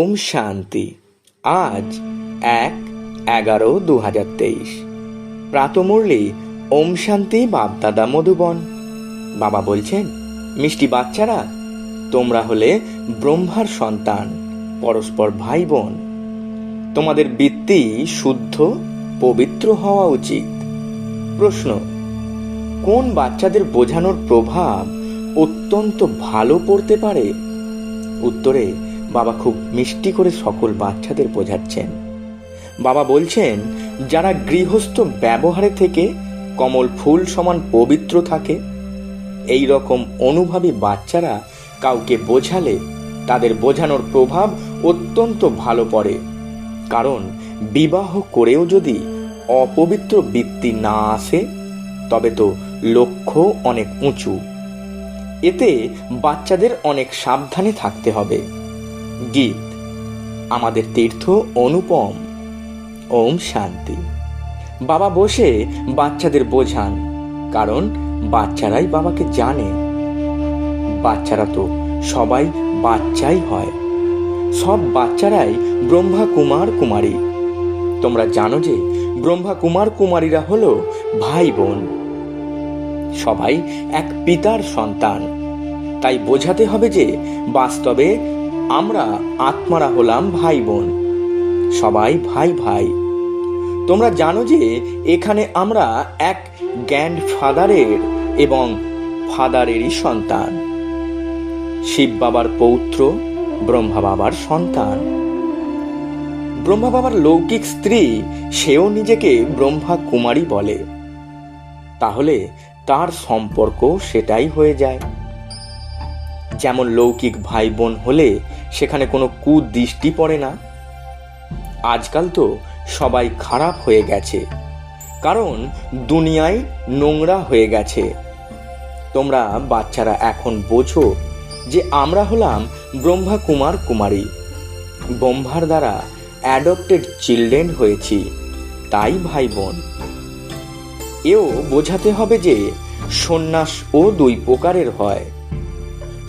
ওম শান্তি। আজ 1/11/2023 প্রাতমুরলি ওম শান্তি বাপদাদা মধুবন। বাবা বলছেন, মিষ্টি বাচ্চারা, তোমরা হলে ব্রহ্মার সন্তান, পরস্পর ভাই বোন। তোমাদের বৃত্তি শুদ্ধ পবিত্র হওয়া উচিত। প্রশ্ন: কোন বাচ্চাদের বোঝানোর প্রভাব অত্যন্ত ভালো পড়তে পারে? উত্তরে বাবা খুব মিষ্টি করে সকল বাচ্চাদের বোঝাচ্ছেন। বাবা বলছেন, যারা গৃহস্থ ব্যবহারে থেকে কমল ফুল সমান পবিত্র থাকে, এই রকম অনুভবী বাচ্চারা কাউকে বোঝালে তাদের বোঝানোর প্রভাব অত্যন্ত ভালো পড়ে। কারণ বিবাহ করেও যদি অপবিত্র বৃত্তি না আসে, তবে তো লক্ষ্য অনেক উঁচু। এতে বাচ্চাদের অনেক সাবধানে থাকতে হবে। গীত: আমাদের তীর্থ অনুপম। ওম শান্তি। বাবা বসে বাচ্চাদের বোঝান, কারণ বাচ্চারাই বাবাকে জানে। বাচ্চারা তো সবাই বাচ্চাই হয়। সব বাচ্চারাই ব্রহ্মা কুমার কুমারী। তোমরা জানো যে ব্রহ্মা কুমার কুমারীরা হলো ভাই বোন, সবাই এক পিতার সন্তান। তাই বোঝাতে হবে যে বাস্তবে আমরা আত্মারা হলাম ভাই বোন, সবাই ভাই ভাই। তোমরা জানো যে এখানে আমরা এক গ্র্যান্ডফাদারের এবং ফাদারেরই সন্তান। শিব বাবার পৌত্র, ব্রহ্মা বাবার সন্তান। ব্রহ্মা বাবার লৌকিক স্ত্রী, সেও নিজেকে ব্রহ্মা কুমারী বলে। তাহলে তার সম্পর্ক সেটাই হয়ে যায়। যেমন লৌকিক ভাই বোন হলে সেখানে কোনো কুদৃষ্টি পড়ে না। আজকাল তো সবাই খারাপ হয়ে গেছে, কারণ দুনিয়ায় নোংরা হয়ে গেছে। তোমরা বাচ্চারা এখন বোঝো যে আমরা হলাম ব্রহ্মা কুমার কুমারী, ব্রহ্মার দ্বারা অ্যাডপ্টেড চিলড্রেন হয়েছি, তাই ভাই বোন। এও বোঝাতে হবে যে সন্ন্যাস ও দুই প্রকারের হয়।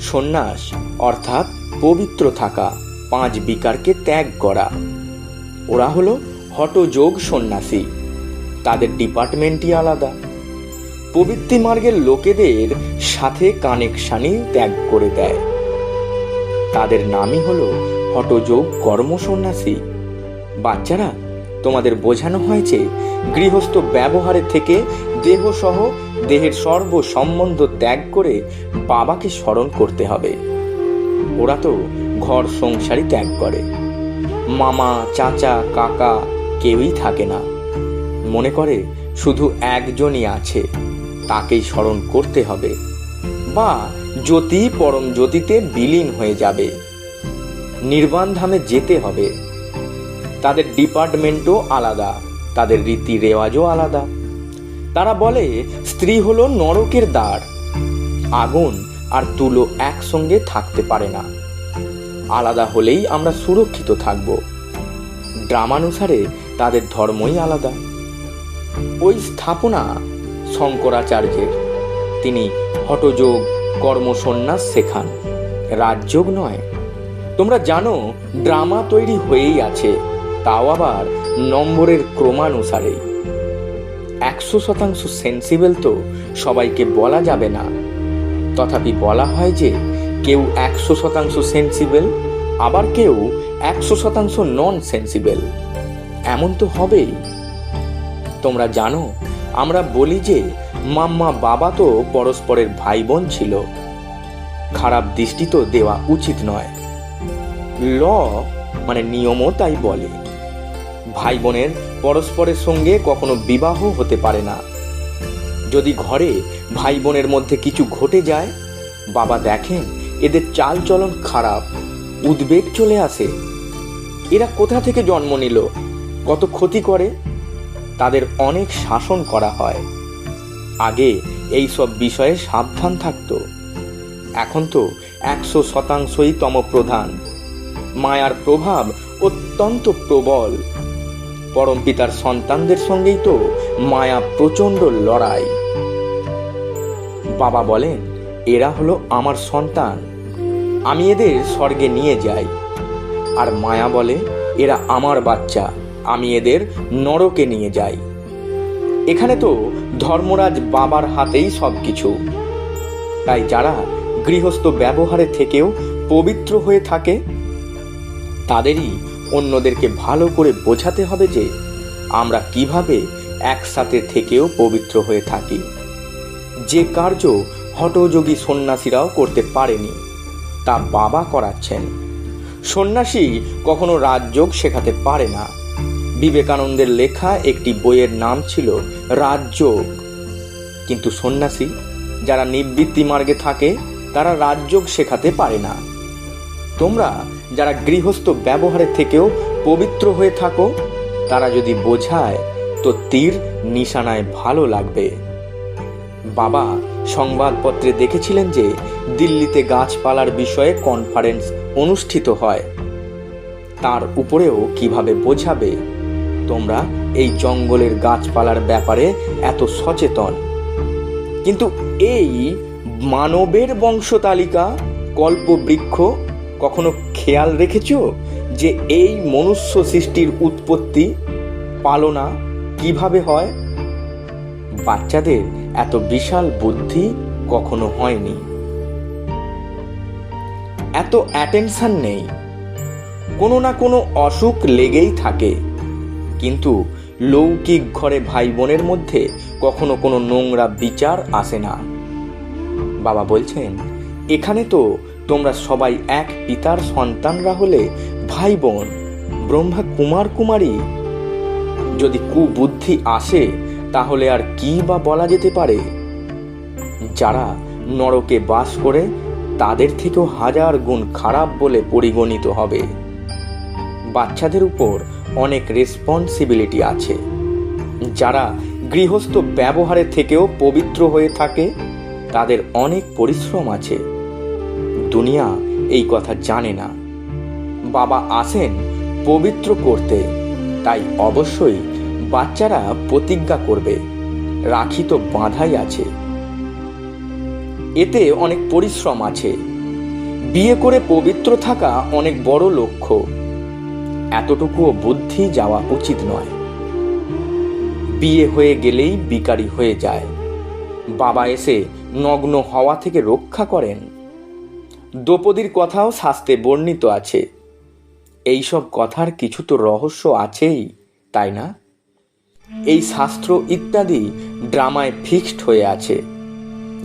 সন্ন্যাস অর্থাৎ পবিত্র থাকা, 5 বিকারকে ত্যাগ করা। ওরা হলো হঠযোগ সন্ন্যাসী, তাদের ডিপার্টমেন্টই আলাদা। প্রবৃত্তি মার্গের লোকেদের সাথে কানেকশানই ত্যাগ করে দেয়। তাদের নামই হলো হঠযোগ কর্ম সন্ন্যাসী। বাচ্চারা, তোমাদের বোঝানো হয়েছে গৃহস্থ ব্যবহারে থেকে দেহসহ দেহের সর্ব সম্বন্ধ ত্যাগ করে বাবাকে স্মরণ করতে হবে। ওরা তো ঘর সংসারই ত্যাগ করে, মামা চাচা কাকা কেউই থাকে না। মনে করে শুধু একজনই আছে, তাকেই স্মরণ করতে হবে, বা জ্যোতি পরম জ্যোতিতে বিলীন হয়ে যাবে, নির্বাণ ধামে যেতে হবে। তাদের ডিপার্টমেন্টও আলাদা, তাদের রীতি রেওয়াজও আলাদা। তারা বলে স্ত্রী হলো নরকের দ্বার, আগুন আর তুলো একসঙ্গে থাকতে পারে না, আলাদা হলেই আমরা সুরক্ষিত থাকব। ড্রামানুসারে তাদের ধর্মই আলাদা। ওই স্থাপনা শঙ্করাচার্যের, তিনি হঠযোগ কর্মসন্ন্যাস শেখান, রাজযোগ নয়। তোমরা জানো ড্রামা তৈরি হয়েই আছে, তাও আবার নম্বরের ক্রমানুসারেই। 100% সেন্সিবল তো সবাইকে বলা যাবে না, তথাপি বলা হয় যে কেউ 100% সেন্সিবল, আবার কেউ 100% নন সেন্সিবল। এমন তো হবেই। তোমরা জানো আমরা বলি যে মাম্মা বাবা তো পরস্পরের ভাই বোন ছিল। খারাপ দৃষ্টি তো দেওয়া উচিত নয়। ল মানে নিয়মও তাই বলে। ভাই বোনের পরস্পরের সঙ্গে কখনো বিবাহ হতে পারে না। যদি ঘরে ভাই বোনের মধ্যে কিছু ঘটে যায়, বাবা দেখেন এদের চাল চলন খারাপ, উদ্বেগ চলে আসে। এরা কোথা থেকে জন্ম নিল, কত ক্ষতি করে, তাদের অনেক শাসন করা হয়। আগে এই সব বিষয়ে সাবধান থাকতো। এখন তো 100%ই তমপ্রধান। মায়ার প্রভাব অত্যন্ত প্রবল। পরমপিতার সন্তানদের সঙ্গেই তো মায়া প্রচণ্ড লড়াই। বাবা বলেন, এরা হলো আমার সন্তান, আমি এদের স্বর্গে নিয়ে যাই। আর মায়া বলে, এরা আমার বাচ্চা, আমি এদের নরকে নিয়ে যাই। এখানে তো ধর্মরাজ বাবার হাতেই সবকিছু। তাই যারা গৃহস্থ ব্যবহারে থেকেও পবিত্র হয়ে থাকে, তাদেরই অন্যদেরকে ভালো করে বোঝাতে হবে যে আমরা কিভাবে একসাথে থেকেও পবিত্র হয়ে থাকি। যে কার্য হঠযোগী সন্ন্যাসীরাও করতে পারেনি, তা বাবা করাচ্ছেন। সন্ন্যাসী কখনো রাজযোগ শেখাতে পারে না। বিবেকানন্দের লেখা একটি বইয়ের নাম ছিল রাজযোগ। কিন্তু সন্ন্যাসী যারা নিবৃত্তি মার্গে থাকে, তারা রাজযোগ শেখাতে পারে না। তোমরা যারা গৃহস্থ ব্যবহারে থেকেও পবিত্র হয়ে থাকো, তারা যদি বোঝায় তো তীর নিশানায় ভালো লাগবে। বাবা সংবাদপত্রে দেখেছিলেন যে দিল্লিতে গাছপালার বিষয়ে কনফারেন্স অনুষ্ঠিত হয়। তার উপরেও কিভাবে বোঝাবে তোমরা এই জঙ্গলের গাছপালার ব্যাপারে এত সচেতন? কিন্তু এই মানবের বংশতালিকা কল্পবৃক্ষ কখনো খেয়াল রেখেছ যে এই মনুষ্য সৃষ্টির উৎপত্তি পালনা কিভাবে হয়? বাচ্চাদের এত বিশাল বুদ্ধি কখনো হয়নি। এত অ্যাটেনশন নেই। কোনো না কোনো অসুখ লেগেই থাকে। কিন্তু লৌকিক ঘরে ভাই বোনের মধ্যে কখনো কোনো নোংরা বিচার আসে না। বাবা বলছেন, এখানে তো তোমরা সবাই এক পিতার সন্তানরা হলে ভাই বোন, ব্রহ্মা কুমার কুমারী। যদি কুবুদ্ধি আসে তাহলে আর কি বা বলা যেতে পারে? যারা নরকে বাস করে তাদের থেকেও হাজার গুণ খারাপ বলে পরিগণিত হবে। বাচ্চাদের উপর অনেক রেসপন্সিবিলিটি আছে। যারা গৃহস্থ ব্যবহারে থেকেও পবিত্র হয়ে থাকে, তাদের অনেক পরিশ্রম আছে। দুনিয়া এই কথা জানে না। বাবা আসেন পবিত্র করতে, তাই অবশ্যই বাচ্চারা প্রতিজ্ঞা করবে। রাখি তো বাঁধাই আছে। এতে অনেক পরিশ্রম আছে। বিয়ে করে পবিত্র থাকা অনেক বড় লক্ষ্য। এতটুকুও বুদ্ধি যাওয়া উচিত নয়। বিয়ে হয়ে গেলেই বিকারী হয়ে যায়। বাবা এসে নগ্ন হওয়া থেকে রক্ষা করেন। দ্রৌপদীর কথাও শাস্ত্রে বর্ণিত আছে। এইসব কথার কিছু তো রহস্য আছেই, তাই না? এই শাস্ত্র ইত্যাদি ড্রামায় ফিক্সড হয়ে আছে।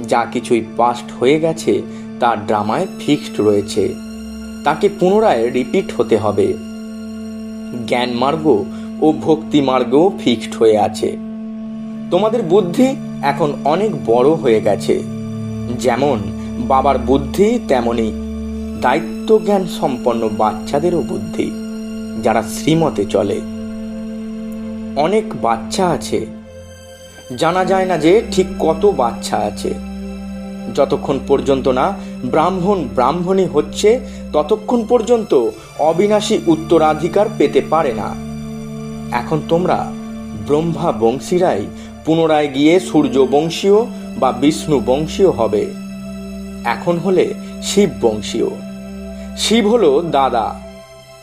যা কিছুই পাস্ট হয়ে গেছে তা ড্রামায় ফিক্সড রয়েছে। তাকে পুনরায় রিপিট হতে হবে। জ্ঞান মার্গ ও ভক্তি মার্গও ফিক্সড হয়ে আছে। তোমাদের বুদ্ধি এখন অনেক বড় হয়ে গেছে। যেমন বাবার বুদ্ধি, তেমনি দায়িত্ব জ্ঞান সম্পন্ন বাচ্চাদেরও বুদ্ধি, যারা শ্রীমতে চলে। অনেক বাচ্চা আছে, জানা যায় না যে ঠিক কত বাচ্চা আছে। যতক্ষণ পর্যন্ত না ব্রাহ্মণ ব্রাহ্মণী হচ্ছে, ততক্ষণ পর্যন্ত অবিনাশী উত্তরাধিকার পেতে পারে না। এখন তোমরা ব্রহ্মা বংশীরাই পুনরায় গিয়ে সূর্য বংশীয় বা বিষ্ণু বংশীয় হবে। এখন হলে শিব বংশীয়। শিব হলো দাদা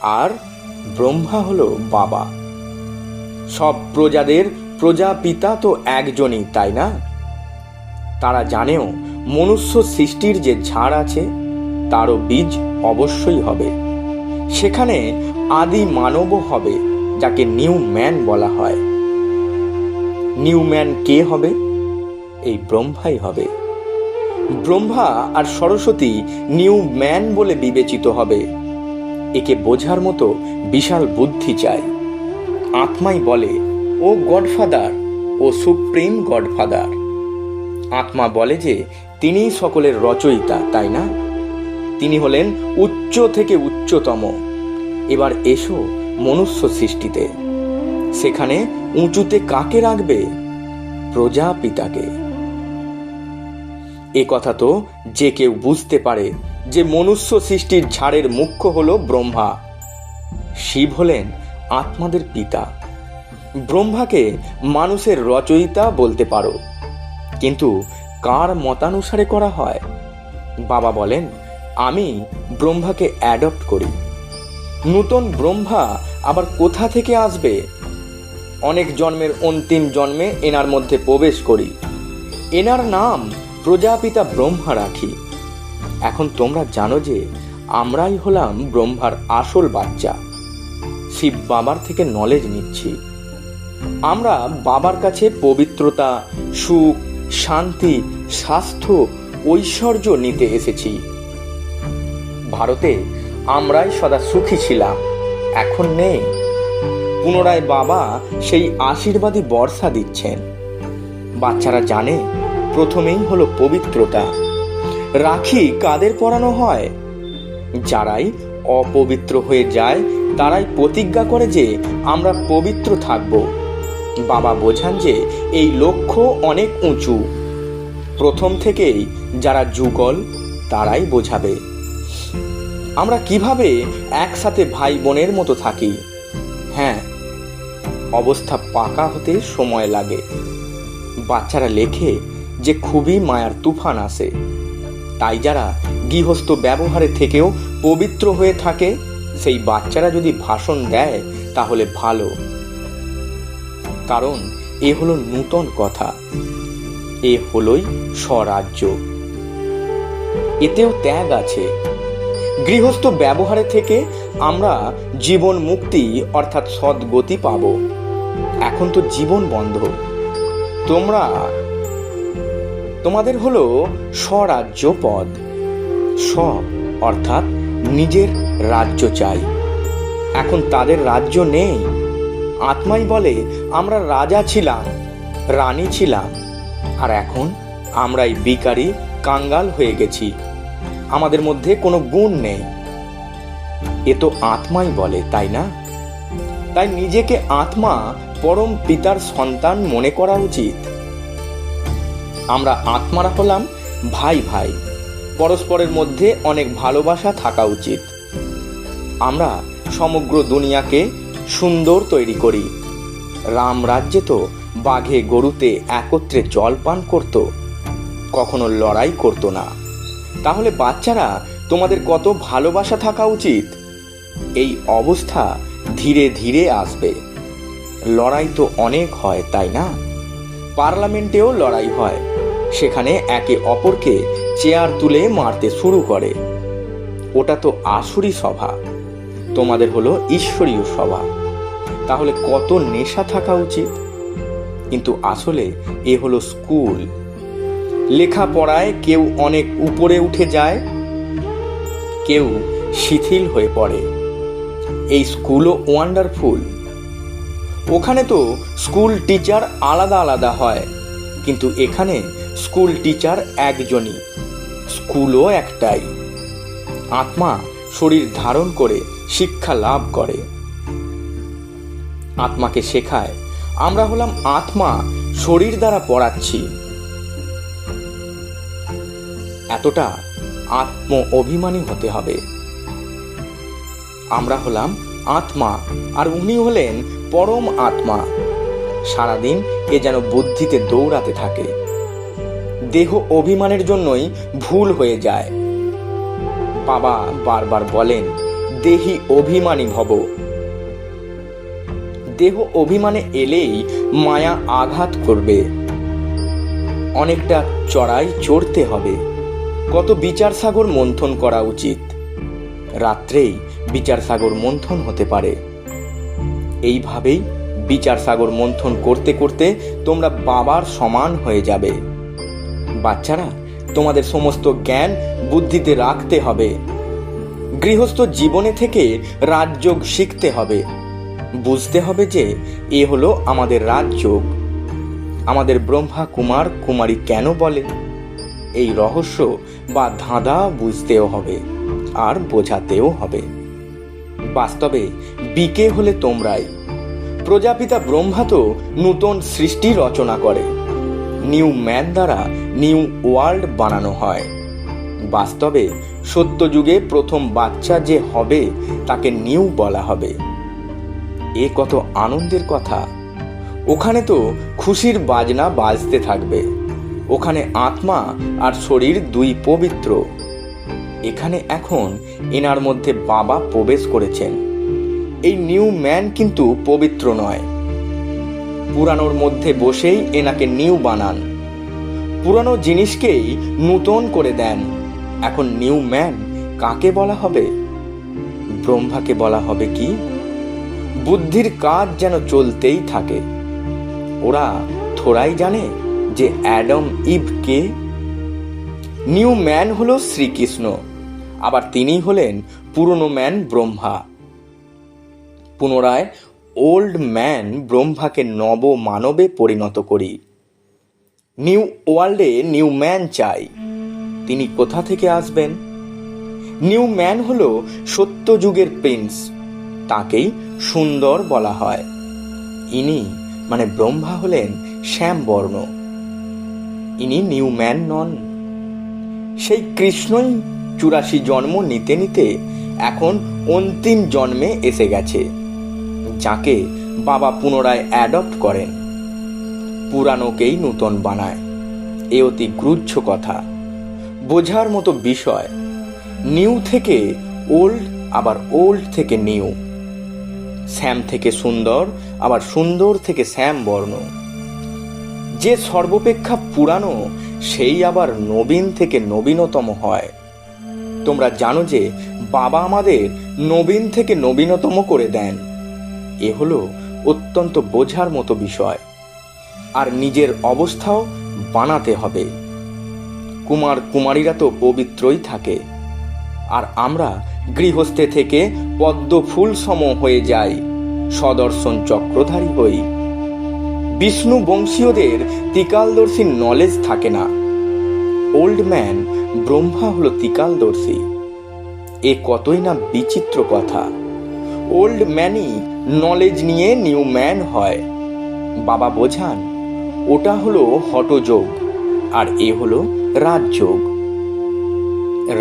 আর ব্রহ্মা হলো বাবা। সব প্রজাদের প্রজাপিতা তো একজনই, তাই না? তারা জানেও মনুষ্য সৃষ্টির যে ঝাড় আছে তারও বীজ অবশ্যই হবে। সেখানে আদি মানবও হবে, যাকে নিউ ম্যান বলা হয়। নিউ ম্যান কে হবে? এই ব্রহ্মাই হবে। ব্রহ্মা আর সরস্বতী নিউ ম্যান বলে বিবেচিত হবে। একে বোঝার মতো বিশাল বুদ্ধি চাই। আত্মাই বলে, ও গডফাদার, ও সুপ্রিম গডফাদার। আত্মা বলে যে তিনিই সকলের রচয়িতা, তাই না? তিনি হলেন উচ্চ থেকে উচ্চতম। এবার এসো মনুষ্য সৃষ্টিতে। সেখানে উঁচুতে কাকে রাখবে? প্রজাপিতাকে। এ কথা তো যে কেউ বুঝতে পারে যে মনুষ্য সৃষ্টির ঝাড়ের মুখ্য হলো ব্রহ্মা। শিব হলেন আত্মাদের পিতা। ব্রহ্মাকে মানুষের রচয়িতা বলতে পারো, কিন্তু কার মতানুসারে করা হয়? বাবা বলেন, আমি ব্রহ্মাকে অ্যাডপ্ট করি। নূতন ব্রহ্মা আবার কোথা থেকে আসবে? অনেক জন্মের অন্তিম জন্মে এনার মধ্যে প্রবেশ করি, এনার নাম প্রজাপিতা ব্রহ্মা রাখি। এখন তোমরা জানো যে আমরাই হলাম ব্রহ্মার আসল বাচ্চা। শিব বাবার থেকে নলেজ নিচ্ছি। আমরা বাবার কাছে পবিত্রতা, সুখ, শান্তি, স্বাস্থ্য, ঐশ্বর্য নিতে এসেছি। ভারতে আমরাই সদা সুখী ছিলাম, এখন নেই। পুনরায় বাবা সেই আশীর্বাদী বর্ষা দিচ্ছেন। বাচ্চারা জানে প্রথমেই হলো পবিত্রতা। রাখি কাদের পরানো হয়? যারাই অপবিত্র হয়ে যায় তারাই প্রতিজ্ঞা করে যে আমরা পবিত্র থাকব। বাবা বোঝান যে এই লক্ষ্য অনেক উঁচু। প্রথম থেকেই যারা যুগল তারাই বোঝাবে। আমরা কিভাবে একসাথে ভাই বোনের মতো থাকি। হ্যাঁ, অবস্থা পাকা হতে সময় লাগে। বাচ্চারা লেখে যে খুবই মায়ার তুফান আসে। তাই যারা গৃহস্থ ব্যবহারে থেকেও পবিত্র হয়ে থাকে সেই বাচ্চারা যদি ভাষণ দেয় তাহলে ভালো। কারণ এ হলো নূতন কথা, এ হলোই স্বরাজ্য। এতেও ত্যাগ আছে। গৃহস্থ ব্যবহারে থেকে আমরা জীবন মুক্তি অর্থাৎ সদ্গতি পাব। এখন তো জীবন বন্ধ। তোমাদের হলো স্বরাজ্য পদ। স্ব অর্থাৎ নিজের রাজ্য চাই। এখন তাদের রাজ্য নেই। আত্মাই বলে আমরা রাজা ছিলাম, রানী ছিলাম, আর এখন আমরাই বিকারি, কাঙ্গাল হয়ে গেছি। আমাদের মধ্যে কোনো গুণ নেই। এ তো আত্মাই বলে, তাই না? তাই নিজেকে আত্মা, পরম পিতার সন্তান মনে করা উচিত। আমরা আত্মারা হলাম ভাই ভাই। পরস্পরের মধ্যে অনেক ভালোবাসা থাকা উচিত। আমরা সমগ্র দুনিয়াকে সুন্দর তৈরি করি। রাম রাজ্যে তো বাঘে গরুতে একত্রে জল পান করত, কখনো লড়াই করত না। তাহলে বাচ্চারা তোমাদের কত ভালোবাসা থাকা উচিত। এই অবস্থা ধীরে ধীরে আসবে। লড়াই তো অনেক হয়, তাই না? পার্লামেন্টেও লড়াই হয়। সেখানে একে অপরকে চেয়ার তুলে মারতে শুরু করে। ওটা তো আসুরি সভা, তোমাদের হলো ঈশ্বরীয় সভা। তাহলে কত নেশা থাকা উচিত। কিন্তু আসলে এ হলো স্কুল। লেখাপড়ায় কেউ অনেক উপরে উঠে যায়, কেউ শিথিল হয়ে পড়ে। এই স্কুলও ওয়ান্ডারফুল। ওখানে তো স্কুল টিচার আলাদা আলাদা হয়, কিন্তু এখানে স্কুল টিচার একজনই, স্কুলও একটাই। আত্মা শরীর ধারণ করে শিক্ষা লাভ করে। আত্মাকে শেখায় আমরা হলাম আত্মা, শরীর দ্বারা পড়াচ্ছি। এতটা আত্ম অভিমানী হতে হবে। আমরা হলাম আত্মা আর উনি হলেন পরম আত্মা। সারাদিন এ যেন বুদ্ধিতে দৌড়াতে থাকে। দেহ অভিমানের জন্যই ভুল হয়ে যায়। বাবা বারবার বলেন দেহি অভিমানী ভব। দেহ অভিমানে এলেই মায়া আঘাত করবে। অনেকটা চড়াই চড়তে হবে। কত বিচার সাগর মন্থন করা উচিত। রাত্রেই বিচার সাগর মন্থন হতে পারে। এইভাবেই বিচার সাগর মন্থন করতে করতে তোমরা বাবার সমান হয়ে যাবে। বাচ্চারা, তোমাদের সমস্ত জ্ঞান বুদ্ধিতে রাখতে হবে। গৃহস্থ জীবনে থেকে রাজযোগ শিখতে হবে। বুঝতে হবে যে এ হলো আমাদের রাজযোগ। আমাদের ব্রহ্মা কুমার কুমারী কেন বলে, এই রহস্য বা ধাঁধা বুঝতেও হবে আর বোঝাতেও হবে। বাস্তবে বিকে হলে তোমরাই। প্রজাপিতা ব্রহ্মা তো নূতন সৃষ্টি রচনা করে। নিউ ম্যান দ্বারা নিউ ওয়ার্ল্ড বানানো হয়। বাস্তবে সত্যযুগে প্রথম বাচ্চা যে হবে তাকে নিউ বলা হবে। এ কত আনন্দের কথা। ওখানে তো খুশির বাজনা বাজতে থাকবে। ওখানে আত্মা আর শরীর দুই পবিত্র। এখানে এখন এনার মধ্যে বাবা প্রবেশ করেছেন। এই নিউ ম্যান কিন্তু পবিত্র নয়। পুরানোর মধ্যে বসেই এনাকে নিউ বানান, পুরানো জিনিসকেই নূতন করে দেন। এখন নিউ ম্যান কাকে বলা হবে? ব্রহ্মাকে বলা হবে কি? বুদ্ধির কাজ যেন চলতেই থাকে। ওরা থোড়াই জানে যে অ্যাডাম ইভ কে। নিউ ম্যান হলো শ্রীকৃষ্ণ, আবার তিনি হলেন পুরনো ম্যান ব্রহ্মা। পুনরায় ওল্ড ম্যান ব্রহ্মাকে নব মানবে পরিণত করি। নিউ ওয়ার্ল্ডে নিউ ম্যান চাই। তিনি কোথা থেকে আসবেন? নিউ ম্যান হলো সত্যযুগের প্রিন্স, তাকেই সুন্দর বলা হয়। ইনি মানে ব্রহ্মা হলেন শ্যামবর্ণ, ইনি নিউ ম্যান নন। সেই কৃষ্ণই 84 জন্ম নিতে নিতে এখন অন্তিম জন্মে এসে গেছে, যাকে বাবা পুনরায় অ্যাডপ্ট করেন, পুরানোকেই নূতন বানায়। এ অতি গ্রুহ্য কথা, বোঝার মতো বিষয়। নিউ থেকে ওল্ড, আবার ওল্ড থেকে নিউ। শ্যাম থেকে সুন্দর, আবার সুন্দর থেকে শ্যাম বর্ণ। যে সর্বাপেক্ষা পুরানো সেই আবার নবীন থেকে নবীনতম হয়। তোমরা জানো যে বাবা আমাদের নবীন থেকে নবীনতম করে দেন। এ হলো অত্যন্ত বোঝার মতো বিষয়। আর নিজের অবস্থাও বানাতে হবে। কুমার কুমারীরা তো পবিত্রই থাকে, আর আমরা গৃহস্থে থেকে পদ্ম ফুল সম হয়ে যাই, সদর্শন চক্রধারী হই। বিষ্ণু বংশীয়দের ত্রিকালদর্শীর নলেজ থাকে না। ওল্ড ম্যান ব্রহ্মা হলো ত্রিকালদর্শী। এ কতই না বিচিত্র কথা। ওল্ড ম্যানই নলেজ নিয়ে নিউ ম্যান হয়। বাবা বোঝান ওটা হলো হঠযোগ, আর এ হলো রাজযোগ।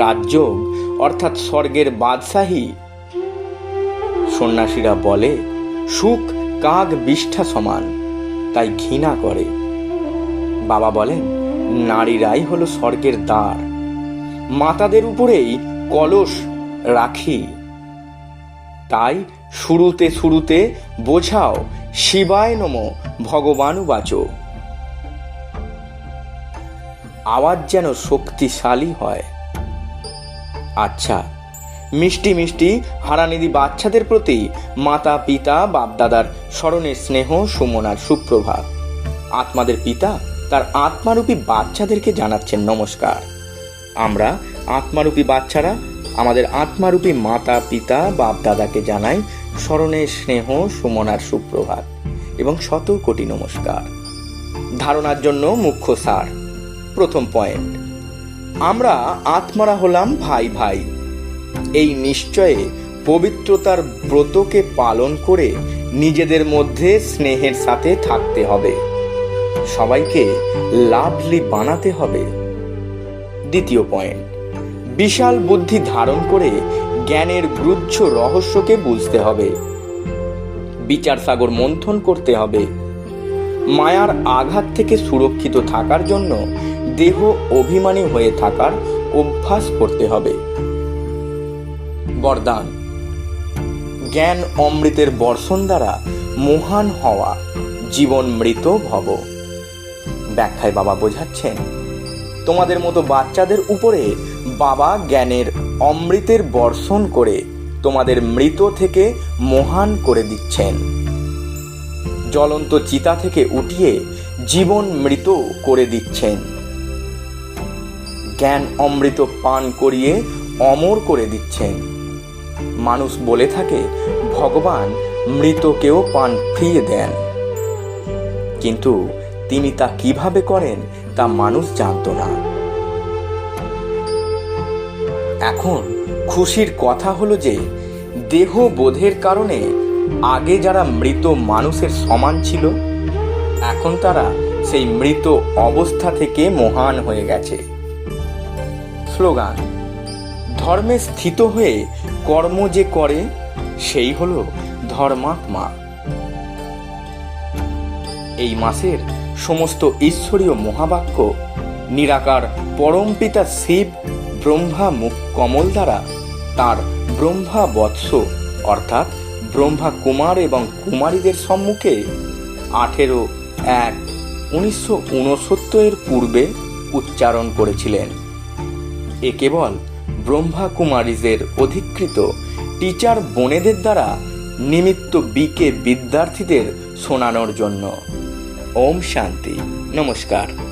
রাজযোগ অর্থাৎ স্বর্গের বাদশাহী। সন্ন্যাসীরা বলে সুখ কাক বিষ্ঠা সমান, তাই ঘৃণা করে। বাবা বলেন নারীরাই হলো স্বর্গের দ্বার, মাতাদের উপরেই কলস রাখি। তাই শুরুতে শুরুতে বোঝাও শিবায় নমো ভগবানু বাচো। আওয়াজ যেন শক্তিশালী হয়। আচ্ছা, মিষ্টি মিষ্টি হারানিধি বাচ্চাদের প্রতি মাতা পিতা বাপদাদার স্মরণের স্নেহ সুমনার সুপ্রভাত। আত্মাদের পিতা তার আত্মারূপী বাচ্চাদেরকে জানাচ্ছেন নমস্কার। আমরা আত্মারূপী বাচ্চারা আমাদের আত্মারূপী মাতা পিতা বাপদাদাকে জানাই স্মরণের স্নেহ সুমনার সুপ্রভাত এবং শত কোটি নমস্কার। ধারণার জন্য মুখ্য সার। প্রথম পয়েন্ট, আমরা আত্মারা হলাম ভাই ভাই। এই নিশ্চয়ে পবিত্রতার ব্রতকে পালন করে নিজেদের মধ্যে স্নেহের সাথে থাকতে হবে, সবাইকে লাভলি বানাতে হবে। দ্বিতীয় পয়েন্ট, বিশাল বুদ্ধি ধারণ করে জ্ঞানের গুহ্য রহস্যকে বুঝতে হবে, বিচার সাগর মন্থন করতে হবে। মায়ার আঘাত থেকে সুরক্ষিত থাকার জন্য দেহ অভিমানী হয়ে থাকার অভ্যাস করতে হবে। বরদান, জ্ঞান অমৃতের বর্ষণ দ্বারা মহান হওয়া, জীবন মৃত ভব। ব্যাখ্যায় বাবা বোঝাচ্ছেন তোমাদের মতো বাচ্চাদের উপরে বাবা জ্ঞানের অমৃতের বর্ষণ করে তোমাদের মৃত থেকে মহান করে দিচ্ছেন। জ্বলন্ত চিতা থেকে উঠিয়ে জীবন মৃত করে দিচ্ছেন। জ্ঞান অমৃত পান করিয়ে অমর করে দিচ্ছেন। মানুষ বলে থাকে ভগবান মৃতকেও পান ফিরিয়ে দেন, কিন্তু তিনি তা কিভাবে করেন তা মানুষ জানত না। এখন খুশির কথা হলো যে দেহ বোধের কারণে আগে যারা মৃত মানুষের সমান ছিল, এখন তারা সেই মৃত অবস্থা থেকে মহান হয়ে গেছে। স্লোগান, ধর্মে স্থিত হয়ে কর্ম যে করে সেই হলো ধর্মাত্মা। এই মাসের সমস্ত ঈশ্বরীয় মহাবাক্য নিরাকার পরমপিতা শিব ব্রহ্মা মুখ কমল দ্বারা তার ব্রহ্মা বৎস অর্থাৎ ব্রহ্মা কুমার এবং কুমারীদের সম্মুখে 18/1/1969 পূর্বে উচ্চারণ করেছিলেন। এ কেবল ব্রহ্মা কুমারীদের অধিকৃত টিচার বোনেদের দ্বারা নিমিত্ত বিকে বিদ্যার্থীদের শোনানোর জন্য। ওম শান্তি, নমস্কার।